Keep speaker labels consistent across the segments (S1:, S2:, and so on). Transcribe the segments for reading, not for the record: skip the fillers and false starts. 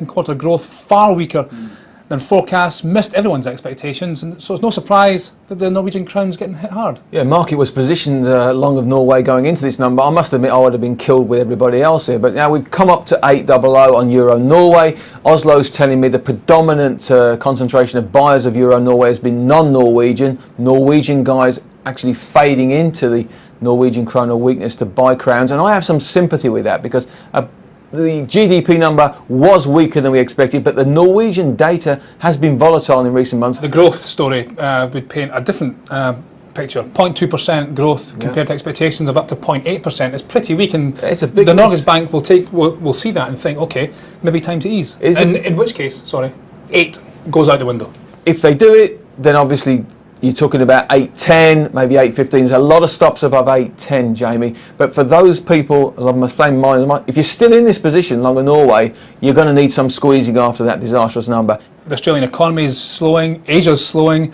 S1: second quarter growth far weaker than forecasts, missed everyone's expectations, and so it's no surprise that the Norwegian crown's getting hit hard.
S2: Yeah, market was positioned long of Norway going into this number. I must admit I would have been killed with everybody else here, but now we've come up to 800 on Euro Norway. Oslo's telling me the predominant concentration of buyers of Euro Norway has been non-Norwegian. Norwegian guys actually fading into the Norwegian krona weakness to buy crowns, and I have some sympathy with that because the GDP number was weaker than we expected, but the Norwegian data has been volatile in recent months.
S1: The growth story would paint a different picture. 0.2% growth compared to expectations of up to 0.8%. It's pretty weak, and
S2: it's a big
S1: the Norges Bank will see that and think, okay, maybe time to ease. In which case, 8 goes out the window.
S2: If they do it, then obviously you're talking about 810, maybe 815. There's a lot of stops above 810, Jamie. But for those people along the same mind, if you're still in this position, long of Norway, you're going to need some squeezing after that disastrous number.
S1: The Australian economy is slowing, Asia's slowing,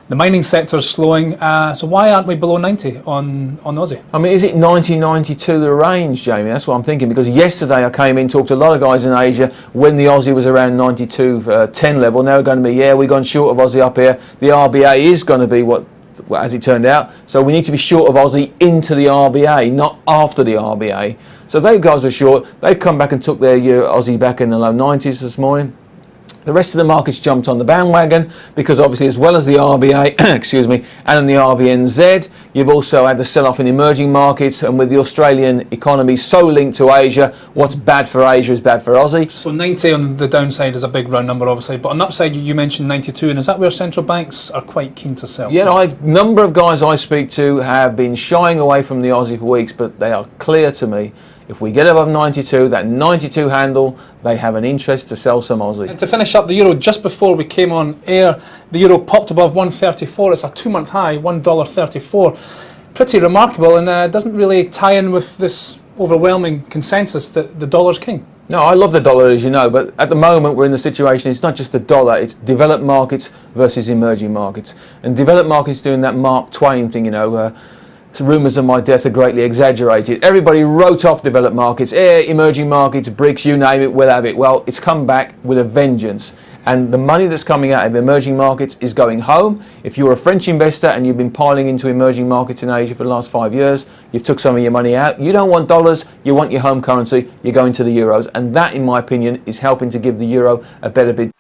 S1: the mining sector's slowing. So why aren't we below 90 on Aussie?
S2: I mean, is it 90, 92 the range, Jamie? That's what I'm thinking, because yesterday I came in, talked to a lot of guys in Asia when the Aussie was around 92, 10 level. Now we're going to be, we've gone short of Aussie up here. The RBA is going to be what, as it turned out. So we need to be short of Aussie into the RBA, not after the RBA. So those guys were short. They've come back and took their Aussie back in the low 90s this morning. The rest of the markets jumped on the bandwagon because obviously, as well as the RBA, excuse me, and the RBNZ, you've also had the sell-off in emerging markets, and with the Australian economy so linked to Asia, what's bad for Asia is bad for Aussie.
S1: So 90 on the downside is a big round number, obviously, but on the upside you mentioned 92, and is that where central banks are quite keen to sell?
S2: Yeah, a number of guys I speak to have been shying away from the Aussie for weeks, but they are clear to me. If we get above 92, that 92 handle, they have an interest to sell some Aussie.
S1: And to finish up the euro, just before we came on air, the euro popped above 134. It's a 2-month high, $1.34. Pretty remarkable, and doesn't really tie in with this overwhelming consensus that the dollar's king.
S2: No, I love the dollar, as you know, but at the moment we're in the situation, it's not just the dollar, it's developed markets versus emerging markets. And developed markets doing that Mark Twain thing, rumours of my death are greatly exaggerated. Everybody wrote off developed markets, emerging markets, BRICS, you name it, we'll have it. Well, it's come back with a vengeance. And the money that's coming out of emerging markets is going home. If you're a French investor and you've been piling into emerging markets in Asia for the last 5 years, you've took some of your money out. You don't want dollars, you want your home currency, you're going to the euros. And that, in my opinion, is helping to give the euro a better bid.